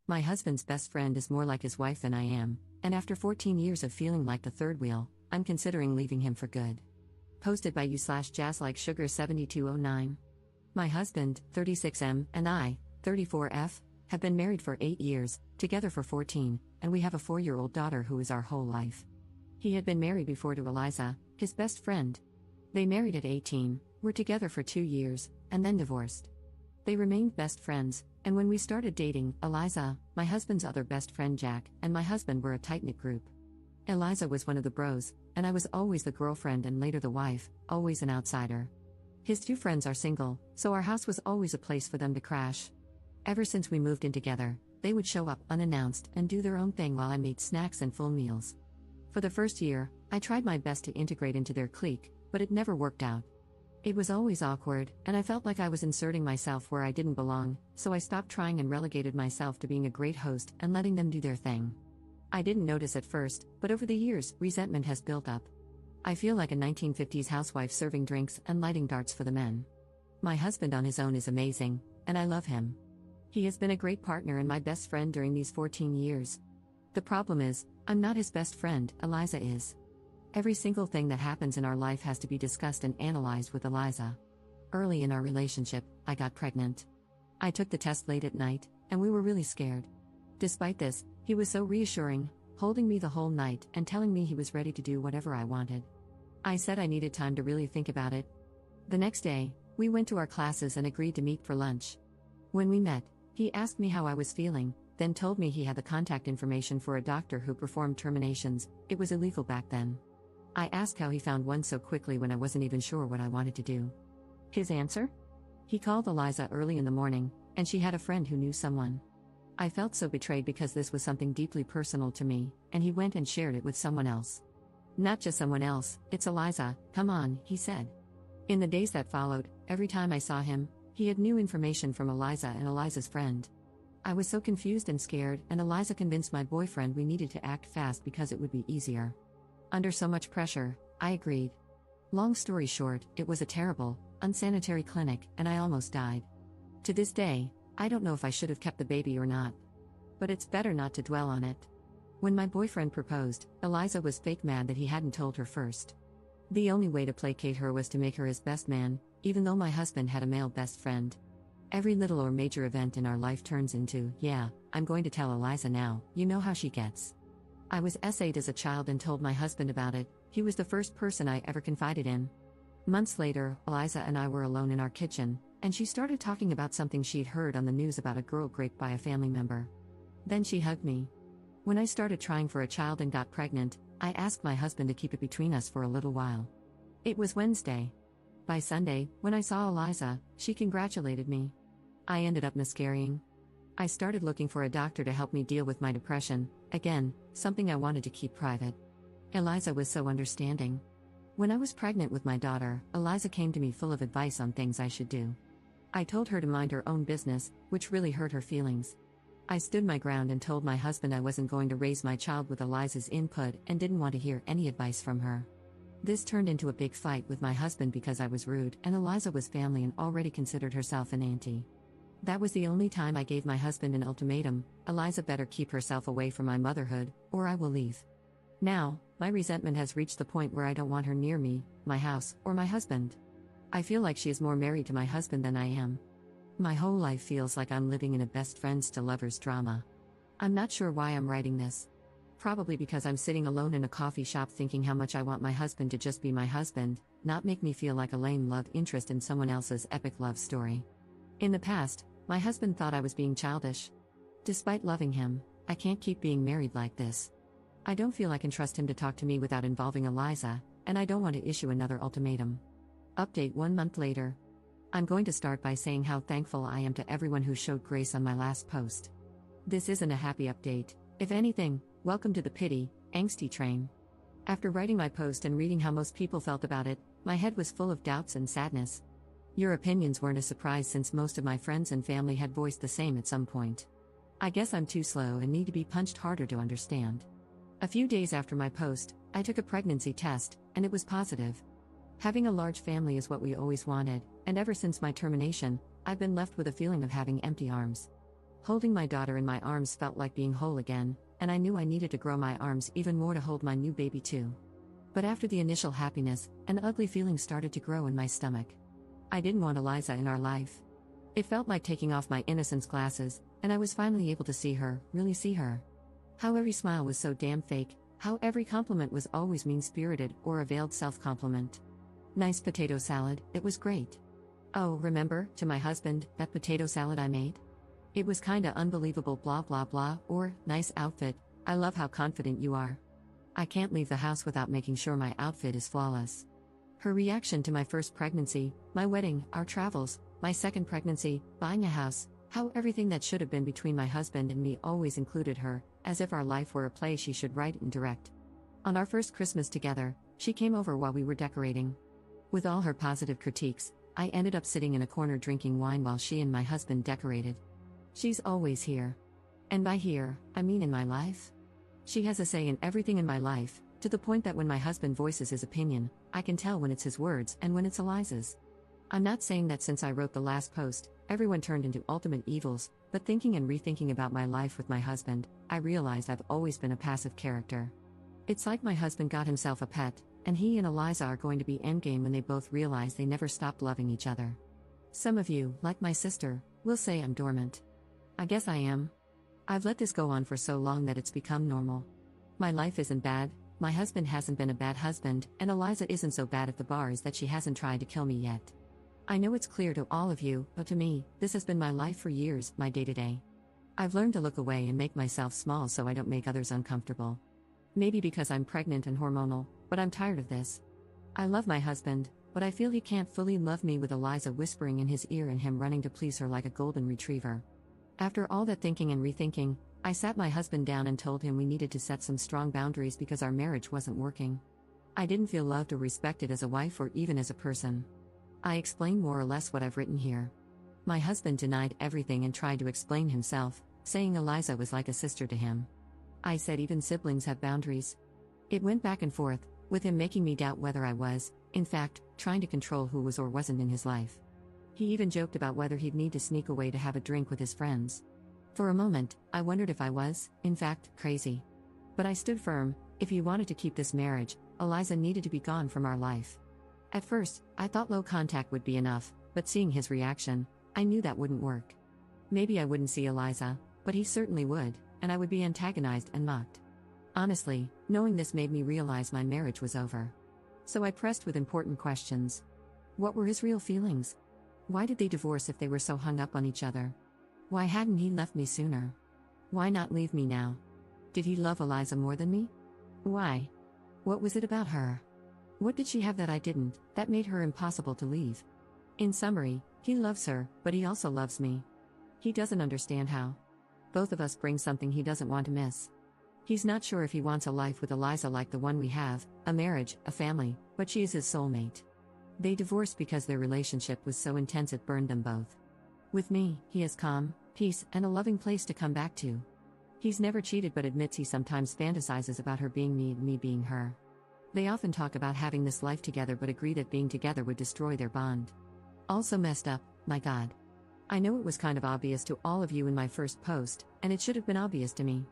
My husband's best friend is more like his wife than I am, and after 14 years of feeling like the third wheel, I'm considering leaving him for good. Posted by you/jazzlikesugar7209. My husband, 36M, and I, 34F, have been married for 8 years, together for 14, and we have a 4-year-old daughter who is our whole life. He had been married before to Eliza, his best friend. They married at 18, were together for 2 years, and then divorced. They remained best friends, and when we started dating, Eliza, my husband's other best friend Jack, and my husband were a tight-knit group. Eliza was one of the bros, and I was always the girlfriend and later the wife, always an outsider. His 2 friends are single, so our house was always a place for them to crash. Ever since we moved in together, they would show up unannounced and do their own thing while I made snacks and full meals. For the first year, I tried my best to integrate into their clique, but it never worked out. It was always awkward, and I felt like I was inserting myself where I didn't belong, so I stopped trying and relegated myself to being a great host and letting them do their thing. I didn't notice at first, but over the years, resentment has built up. I feel like a 1950s housewife serving drinks and lighting darts for the men. My husband on his own is amazing, and I love him. He has been a great partner and my best friend during these 14 years. The problem is, I'm not his best friend, Eliza is. Every single thing that happens in our life has to be discussed and analyzed with Eliza. Early in our relationship, I got pregnant. I took the test late at night, and we were really scared. Despite this, he was so reassuring, holding me the whole night and telling me he was ready to do whatever I wanted. I said I needed time to really think about it. The next day, we went to our classes and agreed to meet for lunch. When we met, he asked me how I was feeling, then told me he had the contact information for a doctor who performed terminations. It was illegal back then. I asked how he found one so quickly when I wasn't even sure what I wanted to do. His answer? He called Eliza early in the morning, and she had a friend who knew someone. I felt so betrayed because this was something deeply personal to me, and he went and shared it with someone else. Not just someone else, it's Eliza, come on, he said. In the days that followed, every time I saw him, he had new information from Eliza and Eliza's friend. I was so confused and scared, and Eliza convinced my boyfriend we needed to act fast because it would be easier. Under so much pressure, I agreed. Long story short, it was a terrible, unsanitary clinic, and I almost died. To this day, I don't know if I should have kept the baby or not. But it's better not to dwell on it. When my boyfriend proposed, Eliza was fake mad that he hadn't told her first. The only way to placate her was to make her his best man, even though my husband had a male best friend. Every little or major event in our life turns into, yeah, I'm going to tell Eliza now, you know how she gets. I was SA'd as a child and told my husband about it. He was the first person I ever confided in. Months later, Eliza and I were alone in our kitchen, and she started talking about something she'd heard on the news about a girl raped by a family member. Then she hugged me. When I started trying for a child and got pregnant, I asked my husband to keep it between us for a little while. It was Wednesday. By Sunday, when I saw Eliza, she congratulated me. I ended up miscarrying. I started looking for a doctor to help me deal with my depression, again, something I wanted to keep private. Eliza was so understanding. When I was pregnant with my daughter, Eliza came to me full of advice on things I should do. I told her to mind her own business, which really hurt her feelings. I stood my ground and told my husband I wasn't going to raise my child with Eliza's input and didn't want to hear any advice from her. This turned into a big fight with my husband because I was rude and Eliza was family and already considered herself an auntie. That was the only time I gave my husband an ultimatum: Eliza better keep herself away from my motherhood, or I will leave. Now, my resentment has reached the point where I don't want her near me, my house, or my husband. I feel like she is more married to my husband than I am. My whole life feels like I'm living in a best friends to lovers drama. I'm not sure why I'm writing this. Probably because I'm sitting alone in a coffee shop thinking how much I want my husband to just be my husband, not make me feel like a lame love interest in someone else's epic love story. In the past, my husband thought I was being childish. Despite loving him, I can't keep being married like this. I don't feel I can trust him to talk to me without involving Eliza, and I don't want to issue another ultimatum. Update 1 month later. I'm going to start by saying how thankful I am to everyone who showed grace on my last post. This isn't a happy update. If anything, welcome to the pity, angsty train. After writing my post and reading how most people felt about it, my head was full of doubts and sadness. Your opinions weren't a surprise since most of my friends and family had voiced the same at some point. I guess I'm too slow and need to be punched harder to understand. A few days after my post, I took a pregnancy test, and it was positive. Having a large family is what we always wanted, and ever since my termination, I've been left with a feeling of having empty arms. Holding my daughter in my arms felt like being whole again, and I knew I needed to grow my arms even more to hold my new baby too. But after the initial happiness, an ugly feeling started to grow in my stomach. I didn't want Eliza in our life. It felt like taking off my innocence glasses, and I was finally able to see her, really see her. How every smile was so damn fake, how every compliment was always mean-spirited or a veiled self-compliment. Nice potato salad, it was great. Oh, remember, to my husband, that potato salad I made? It was kinda unbelievable blah blah blah, or, nice outfit, I love how confident you are. I can't leave the house without making sure my outfit is flawless. Her reaction to my first pregnancy, my wedding, our travels, my second pregnancy, buying a house, how everything that should have been between my husband and me always included her, as if our life were a play she should write and direct. On our first Christmas together, she came over while we were decorating. With all her positive critiques, I ended up sitting in a corner drinking wine while she and my husband decorated. She's always here. And by here, I mean in my life. She has a say in everything in my life, to the point that when my husband voices his opinion, I can tell when it's his words and when it's Eliza's. I'm not saying that since I wrote the last post, everyone turned into ultimate evils, but thinking and rethinking about my life with my husband, I realized I've always been a passive character. It's like my husband got himself a pet, and he and Eliza are going to be endgame when they both realize they never stopped loving each other. Some of you, like my sister, will say I'm dormant. I guess I am. I've let this go on for so long that it's become normal. My life isn't bad, my husband hasn't been a bad husband, and Eliza isn't so bad at the bars that she hasn't tried to kill me yet. I know it's clear to all of you, but to me, this has been my life for years, my day-to-day. I've learned to look away and make myself small so I don't make others uncomfortable. Maybe because I'm pregnant and hormonal, but I'm tired of this. I love my husband, but I feel he can't fully love me with Eliza whispering in his ear and him running to please her like a golden retriever. After all that thinking and rethinking, I sat my husband down and told him we needed to set some strong boundaries because our marriage wasn't working. I didn't feel loved or respected as a wife or even as a person. I explained more or less what I've written here. My husband denied everything and tried to explain himself, saying Eliza was like a sister to him. I said even siblings have boundaries. It went back and forth, with him making me doubt whether I was, in fact, trying to control who was or wasn't in his life. He even joked about whether he'd need to sneak away to have a drink with his friends. For a moment, I wondered if I was, in fact, crazy. But I stood firm. If he wanted to keep this marriage, Eliza needed to be gone from our life. At first, I thought low contact would be enough, but seeing his reaction, I knew that wouldn't work. Maybe I wouldn't see Eliza, but he certainly would, and I would be antagonized and mocked. Honestly, knowing this made me realize my marriage was over. So I pressed with important questions. What were his real feelings? Why did they divorce if they were so hung up on each other? Why hadn't he left me sooner? Why not leave me now? Did he love Eliza more than me? Why? What was it about her? What did she have that I didn't, that made her impossible to leave? In summary, he loves her, but he also loves me. He doesn't understand how. Both of us bring something he doesn't want to miss. He's not sure if he wants a life with Eliza like the one we have, a marriage, a family, but she is his soulmate. They divorced because their relationship was so intense it burned them both. With me, he has calm, peace, and a loving place to come back to. He's never cheated but admits he sometimes fantasizes about her being me and me being her. They often talk about having this life together but agree that being together would destroy their bond. Also messed up, my God. I know it was kind of obvious to all of you in my first post, and it should have been obvious to me.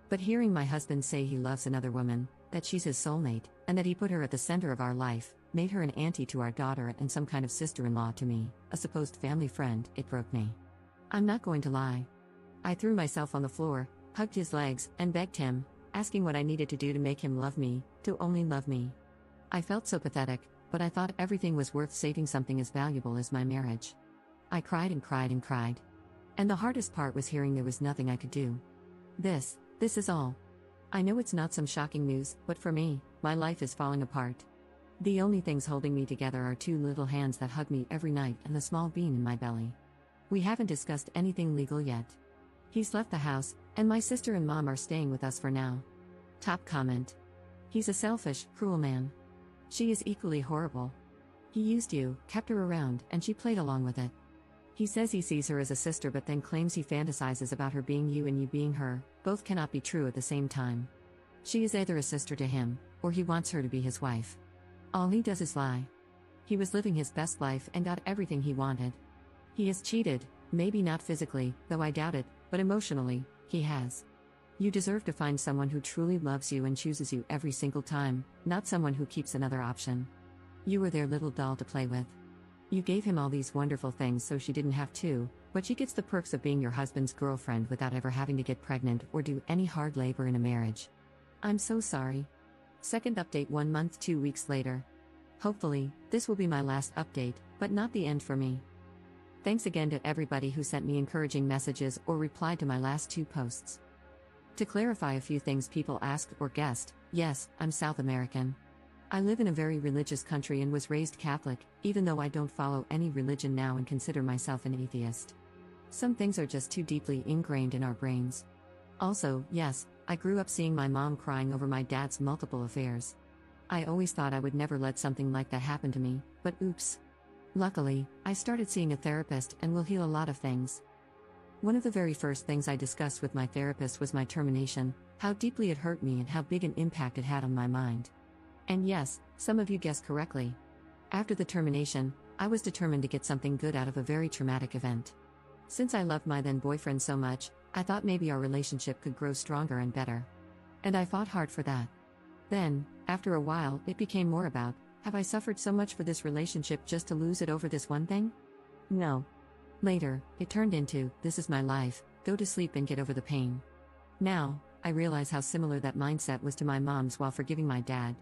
But hearing my husband say he loves another woman, that she's his soulmate, and that he put her at the center of our life, made her an auntie to our daughter and some kind of sister-in-law to me, a supposed family friend, it broke me. I'm not going to lie. I threw myself on the floor, hugged his legs, and begged him, asking what I needed to do to make him love me, to only love me. I felt so pathetic, but I thought everything was worth saving something as valuable as my marriage. I cried and cried and cried. And the hardest part was hearing there was nothing I could do. This is all. I know it's not some shocking news, but for me, my life is falling apart. The only things holding me together are two little hands that hug me every night and the small bean in my belly. We haven't discussed anything legal yet. He's left the house, and my sister and mom are staying with us for now. Top comment. He's a selfish, cruel man. She is equally horrible. He used you, kept her around, and she played along with it. He says he sees her as a sister but then claims he fantasizes about her being you and you being her. Both cannot be true at the same time. She is either a sister to him, or he wants her to be his wife. All he does is lie. He was living his best life and got everything he wanted. He has cheated, maybe not physically, though I doubt it, but emotionally, he has. You deserve to find someone who truly loves you and chooses you every single time, not someone who keeps another option. You were their little doll to play with. You gave him all these wonderful things so she didn't have to, but she gets the perks of being your husband's girlfriend without ever having to get pregnant or do any hard labor in a marriage. I'm so sorry. Second update 1 month 2 weeks later. Hopefully, this will be my last update, but not the end for me. Thanks again to everybody who sent me encouraging messages or replied to my last 2 posts. To clarify a few things people asked or guessed, yes, I'm South American. I live in a very religious country and was raised Catholic, even though I don't follow any religion now and consider myself an atheist. Some things are just too deeply ingrained in our brains. Also, yes, I grew up seeing my mom crying over my dad's multiple affairs. I always thought I would never let something like that happen to me, but oops. Luckily, I started seeing a therapist and will heal a lot of things. One of the very first things I discussed with my therapist was my termination, how deeply it hurt me and how big an impact it had on my mind. And yes, some of you guessed correctly. After the termination, I was determined to get something good out of a very traumatic event. Since I loved my then boyfriend so much, I thought maybe our relationship could grow stronger and better. And I fought hard for that. Then, after a while, it became more about, have I suffered so much for this relationship just to lose it over this one thing? No. Later, it turned into, this is my life, go to sleep and get over the pain. Now, I realize how similar that mindset was to my mom's while forgiving my dad.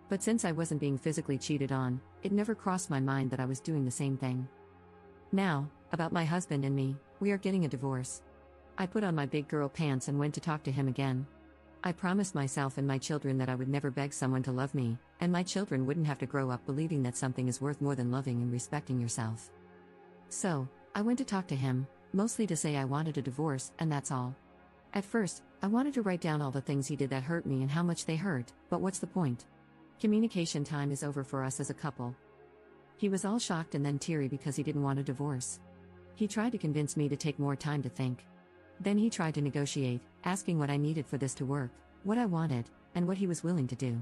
But since I wasn't being physically cheated on, it never crossed my mind that I was doing the same thing. Now, about my husband and me, we are getting a divorce. I put on my big girl pants and went to talk to him again. I promised myself and my children that I would never beg someone to love me, and my children wouldn't have to grow up believing that something is worth more than loving and respecting yourself. So, I went to talk to him, mostly to say I wanted a divorce, and that's all. At first, I wanted to write down all the things he did that hurt me and how much they hurt, but what's the point? Communication time is over for us as a couple. He was all shocked and then teary because he didn't want a divorce. He tried to convince me to take more time to think. Then he tried to negotiate, asking what I needed for this to work, what I wanted, and what he was willing to do.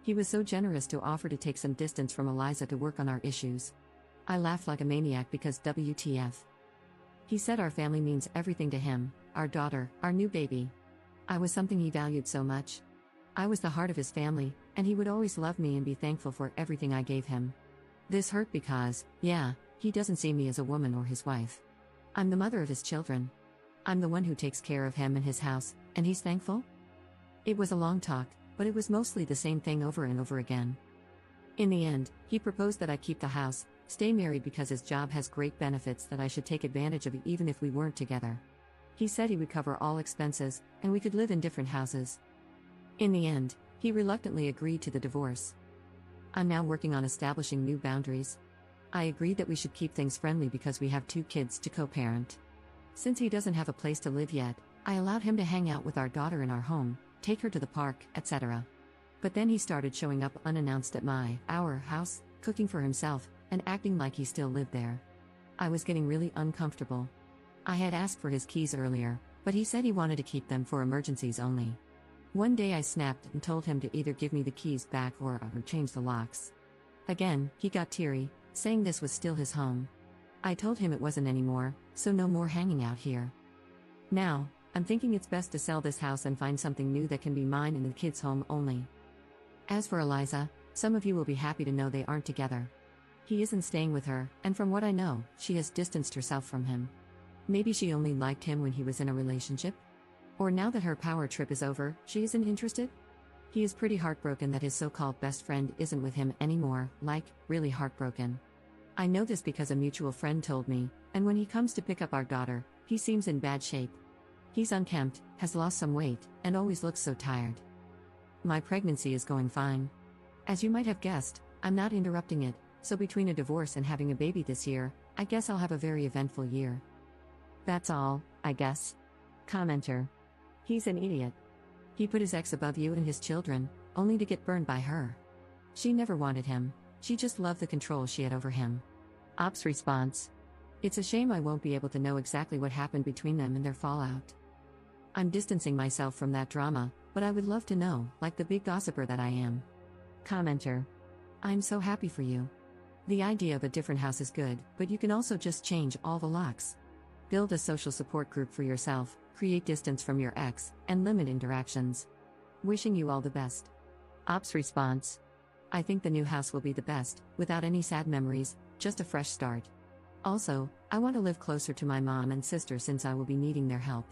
He was so generous to offer to take some distance from Eliza to work on our issues. I laughed like a maniac because WTF. He said our family means everything to him, our daughter, our new baby. I was something he valued so much. I was the heart of his family, and he would always love me and be thankful for everything I gave him. This hurt because, yeah, he doesn't see me as a woman or his wife. I'm the mother of his children. I'm the one who takes care of him and his house, and he's thankful? It was a long talk, but it was mostly the same thing over and over again. In the end, he proposed that I keep the house, stay married because his job has great benefits that I should take advantage of even if we weren't together. He said he would cover all expenses, and we could live in different houses. In the end, he reluctantly agreed to the divorce. I'm now working on establishing new boundaries. I agreed that we should keep things friendly because we have 2 kids to co-parent. Since he doesn't have a place to live yet, I allowed him to hang out with our daughter in our home, take her to the park, etc. But then he started showing up unannounced at our house, cooking for himself, and acting like he still lived there. I was getting really uncomfortable. I had asked for his keys earlier, but he said he wanted to keep them for emergencies only. One day I snapped and told him to either give me the keys back or change the locks. Again, he got teary, saying this was still his home. I told him it wasn't anymore, so no more hanging out here. Now, I'm thinking it's best to sell this house and find something new that can be mine and the kids' home only. As for Eliza, some of you will be happy to know they aren't together. He isn't staying with her, and from what I know, she has distanced herself from him. Maybe she only liked him when he was in a relationship? Or now that her power trip is over, she isn't interested? He is pretty heartbroken that his so-called best friend isn't with him anymore, like, really heartbroken. I know this because a mutual friend told me, and when he comes to pick up our daughter, he seems in bad shape. He's unkempt, has lost some weight, and always looks so tired. My pregnancy is going fine. As you might have guessed, I'm not interrupting it, so between a divorce and having a baby this year, I guess I'll have a very eventful year. That's all, I guess. Commenter. He's an idiot. He put his ex above you and his children, only to get burned by her. She never wanted him, she just loved the control she had over him. Ops response. It's a shame I won't be able to know exactly what happened between them and their fallout. I'm distancing myself from that drama, but I would love to know, like the big gossiper that I am. Commenter. I'm so happy for you. The idea of a different house is good, but you can also just change all the locks. Build a social support group for yourself, create distance from your ex, and limit interactions. Wishing you all the best. Ops response. I think the new house will be the best, without any sad memories, just a fresh start. Also, I want to live closer to my mom and sister since I will be needing their help.